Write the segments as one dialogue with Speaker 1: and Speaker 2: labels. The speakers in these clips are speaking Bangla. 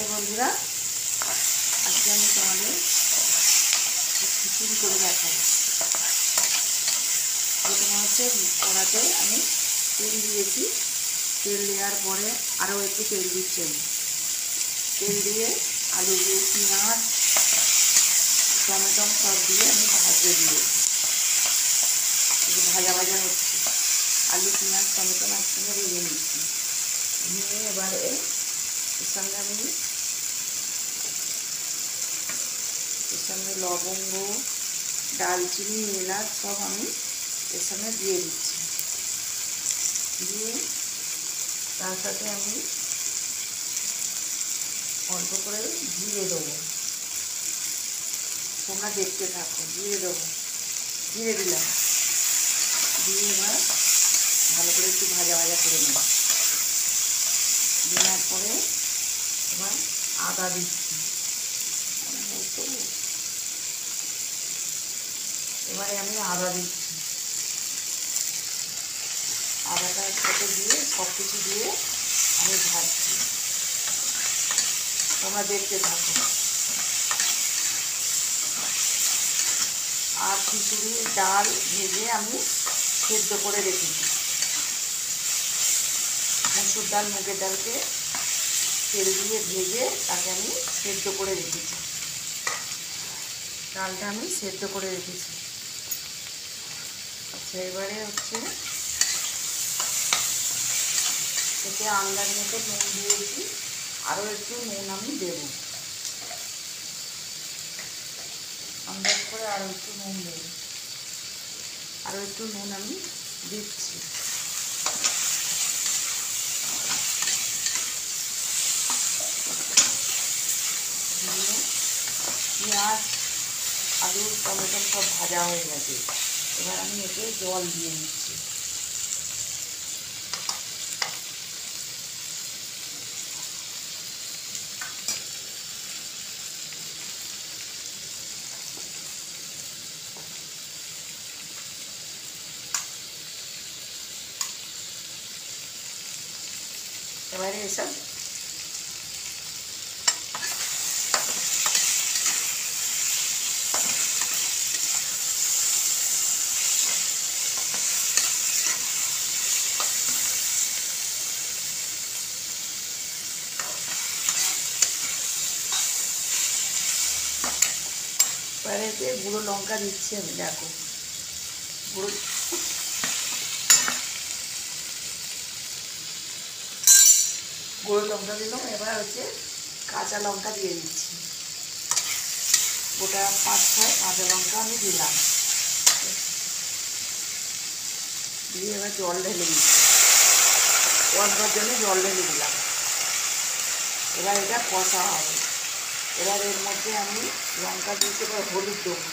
Speaker 1: হাই বন্ধুরা, আজকে আমি তোমাদের খিচুড়ি করে দেখাবো। প্রথমে হচ্ছে কড়াতে আমি তেল দিয়েছি। তেল দেওয়ার পরে আরও একটু তেল দিচ্ছি। তেল দিয়ে আলু দিয়ে পেঁয়াজ টমেটো সব দিয়ে আমি ভাজতে দিয়েছি। ভাজা ভাজা হচ্ছে, আলু পেঁয়াজ টমেটো একসঙ্গে ভেজে নিচ্ছি। নিয়ে এবারে এর সঙ্গে লবঙ্গ ডালচিনি এলাচ সব আমি এর সঙ্গে দিয়ে দিচ্ছি। দিয়ে তার সাথে আমি অল্প করে জিরে দেবো। তোমরা দেখতে থাকো। জিরে দেবো, জিরে দিলাম। দিয়ে এবার ভালো করে একটু ভাজা ভাজা করে নেব। দেওয়ার পরে এবার আদা দিচ্ছি। এবারে আমি আদা দিচ্ছি। আদাটা সাথে দিয়ে সব কিছু দিয়ে আমি ভাজছি। তোমরা দেখতে থাকো। আর খিচুড়ির ডাল ভেজে আমি সেদ্ধ করে রেখেছি। মসুর ডাল মুগের ডালকে তেল দিয়ে ভেজে তাকে আমি সেদ্ধ করে রেখেছি। ডালটা আমি সেদ্ধ করে রেখেছি। আচ্ছা, এবারে হচ্ছে এতে আন্দাজ মতো নুন দিয়েছি। আরও একটু নুন আমি দেব। আন্দাজ করে আরও একটু নুন দেব। আরও একটু নুন আমি দিচ্ছি। দিয়ে পেঁয়াজ আলু টমেটো সব ভাজা হয়ে গেছে। এবার আমি এতে জল দিয়ে নিচ্ছি। এবারে এসব এবারেতে গুঁড়ো লঙ্কা দিচ্ছি আমি। দেখো গুঁড়ো লঙ্কা দিলাম। এবার হচ্ছে কাঁচা লঙ্কা দিয়ে দিচ্ছি। গোটা 5-6 কাঁচা লঙ্কা আমি দিলাম। দিয়ে এবার জল ঢেলে দিচ্ছি। কষার জন্য জল ঢেলে দিলাম। এবার এটা কষা হবে। এবার এর মধ্যে আমি লঙ্কা দিয়েছি। এবার হলুদ দেবো।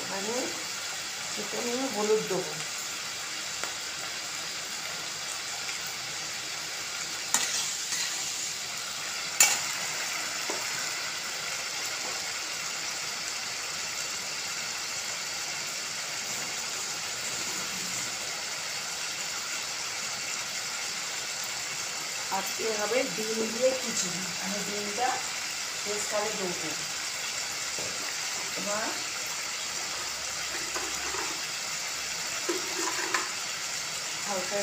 Speaker 1: এবারে সেখানে হলুদ দেবো। আজকে হবে ডিম দিয়ে খিচুড়ি। আমি ডিমটা শেষকালে দেবো। এবার হালকা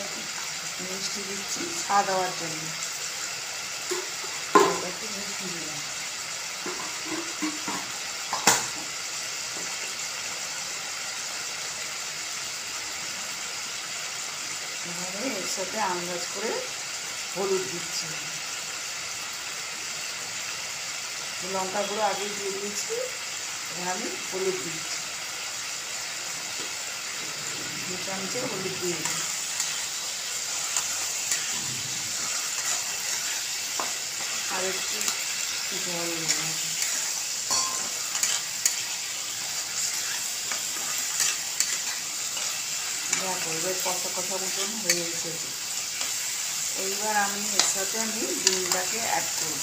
Speaker 1: মিষ্টি দিচ্ছি স্বাদ হওয়ার জন্য। একটু মিষ্টি দিলাম। এবারে এর সাথে আন্দাজ করে হলুদ দিচ্ছি। লঙ্কা গুঁড়ো আগে দিয়ে দিয়েছি। এবার আমি হলুদ দিচ্ছি। 2 চামচে হলুদ দিয়ে দিচ্ছি। আর একটু জল দেবো। দেখো এবার কষা কষা মতন হয়ে এসেছে। এইবার আমি এর সাথে ডিমটাকে অ্যাড করব।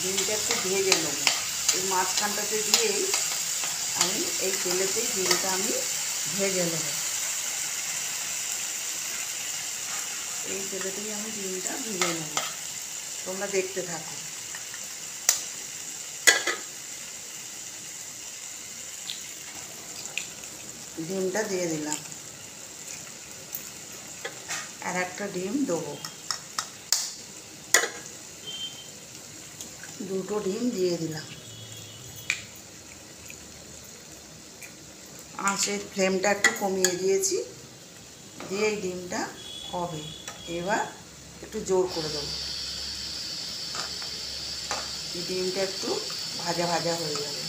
Speaker 1: ডিমটা একটু ভেজে নেব। এই মাঝখানটাতে দিয়েই আমি এই তেলেতেই ডিমটা আমি ভেজে নেব। এই তেলেতেই আমি ডিমটা ভেজে নেব, তোমরা দেখতে থাকো। ডিমটা দিয়ে দিলাম, আর একটা ডিম দেবো, দুটো ডিম দিয়ে দিলাম। আঁচের ফ্লেমটা একটু কমিয়ে দিয়েছি, দিয়ে এই ডিমটা হবে। এবার একটু জোর করে দেবো, এই ডিমটা একটু ভাজা ভাজা হয়ে যাবে।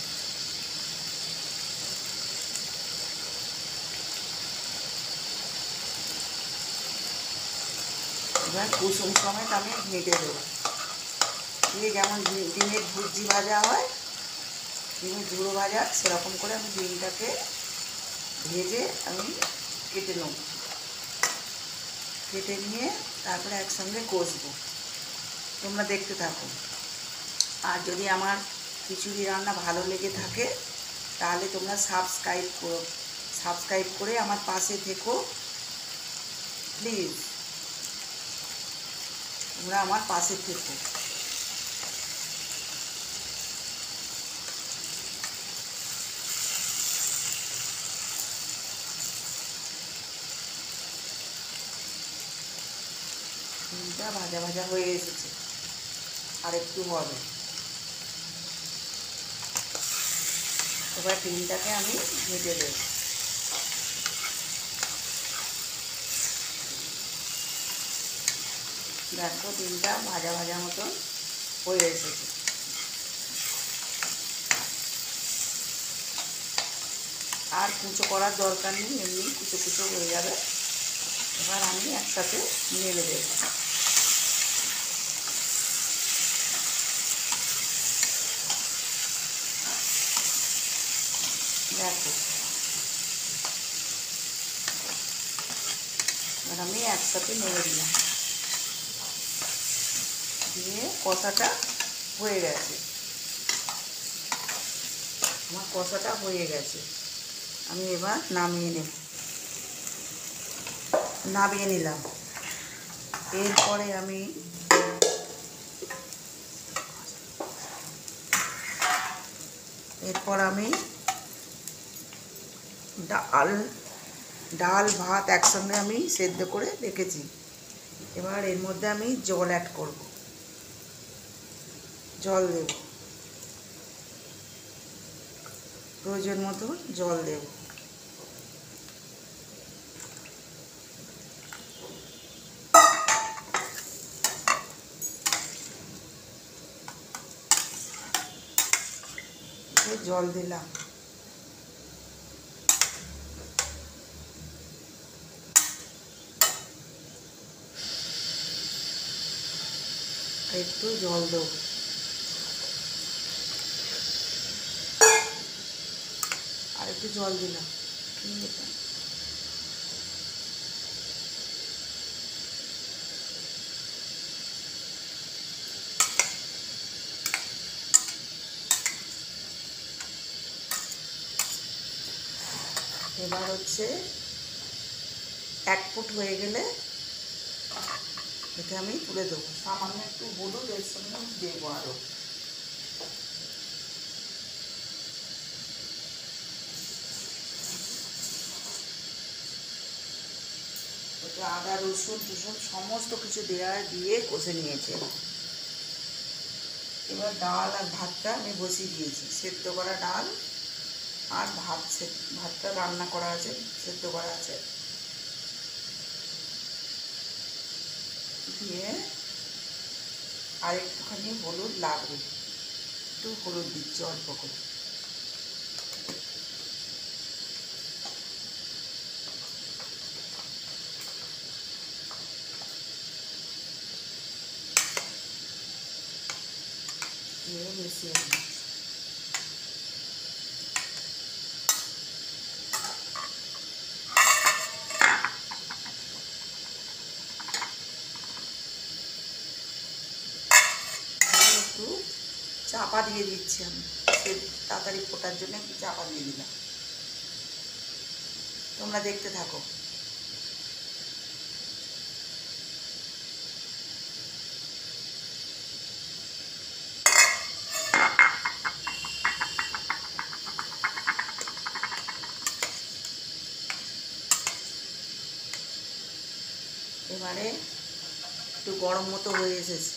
Speaker 1: এবার কুসুম সমেত আমি ঘেঁটে দেবো, দিয়ে যেমন ডিমের ভুজি ভাজা হয়, ডিমের ঝুড়ো ভাজা, সেরকম করে আমি ডিমটাকে ভেজে আমি কেটে নেব। কেটে নিয়ে তারপরে একসঙ্গে কষবো, তোমরা দেখতে থাকো। আর যদি আমার খিচুড়ি রান্না ভালো লেগে থাকে তাহলে তোমরা সাবস্ক্রাইব করে আমার পাশে থেকো প্লিজ, তোমরা আমার পাশে থেকো। ডিমটা ভাজা ভাজা হয়ে এসেছে, আর একটু হবে। এবার ডিমটাকে আমি ভেজে দেব। দেখো ডিমটা ভাজা ভাজা মতন হয়ে এসেছে। আর কুচো করার দরকার নেই, এমনি কুচো কুচো হয়ে যাবে। এবার আমি একসাথে নেড়ে দেব। দেখো এবার আমি একসাথে নেড়ে দিলাম, দিয়ে কষাটা হয়ে গেছে। আমার কষাটা হয়ে গেছে, আমি এবার নামিয়ে নিলাম। এরপরে আমি ডাল ভাত একসঙ্গে আমি সেদ্ধ করে রেখেছি। এবার এর মধ্যে আমি জল অ্যাড করব, জল দেব, প্রয়োজন মতো জল দেব। জল দিলাম, একটু জল দেবো, আর একটু জল দিলাম। এবার হচ্ছে 1 ফুট হয়ে গেলে এটা আমি তুলে দেবো। সামান্য একটু হলুদ এর সঙ্গে দেবো, আরও আদা রসুন টুসুন সমস্ত কিছু দিয়ে কষে নিয়েছে। এবার ডাল আর ভাতটা আমি বসিয়ে দিয়েছি, সেদ্ধ করা ডাল আর ভাতটা রান্না করা আছে, সেদ্ধ করা আছে। দিয়ে আর একটুখানি হলুদ লাগবে, একটু হলুদ দিচ্ছি অল্প করে। দিয়ে মিশিয়ে দিই। একটু চাপা দিয়ে দিচ্ছি আমি, তাড়াতাড়ি ফোটার জন্য একটু চাপা দিয়ে দিলাম। তোমরা দেখতে থাকো। এবারে একটু গরম মতো হয়ে এসেছে,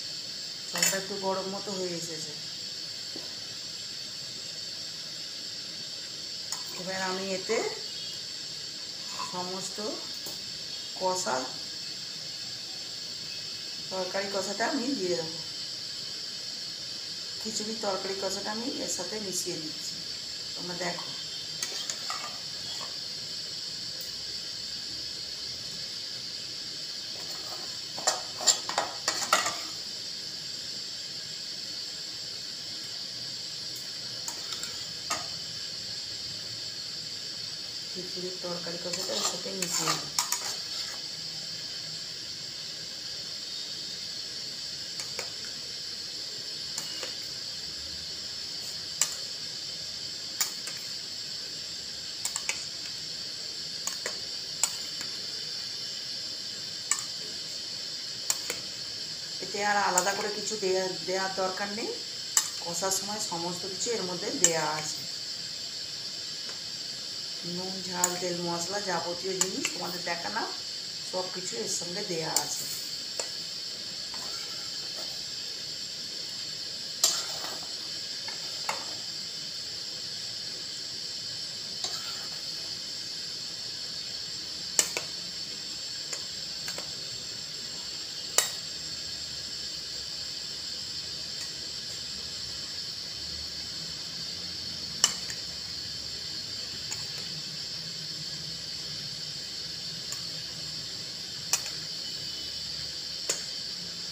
Speaker 1: জলটা একটু গরম মতো হয়ে এসেছে। এবার আমি এতে সমস্ত কষা তরকারি কষাটা আমি দিয়ে দেবো। খিচুড়ির তরকারি কষাটা আমি এর সাথে মিশিয়ে দিচ্ছি, তোমরা দেখো। খিচুড়ির তরকারি কষাটা এর সাথে মিশিয়ে দিই। এতে আর আলাদা করে কিছু দেওয়ার দরকার নেই, কষার সময় সমস্ত কিছু এর মধ্যে দেয়া আছে। নুন, ঝাল, তেল, মশলা, যাবতীয় জিনিস তোমাদের দেখালাম, সব কিছু এর সঙ্গে দেয়া আছে।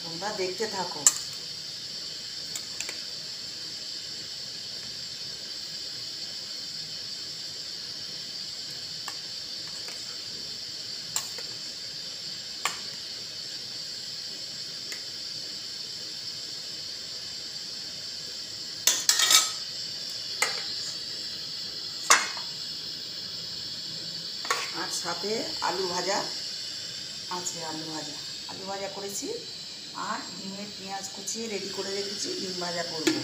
Speaker 1: তোমরা দেখতে থাকো। আর সাথে আলু ভাজা আছে, আলু ভাজা করেছি, আর ডিমের পেঁয়াজ কুচিয়ে রেডি করে রেখেছি, ডিম ভাজা করবো।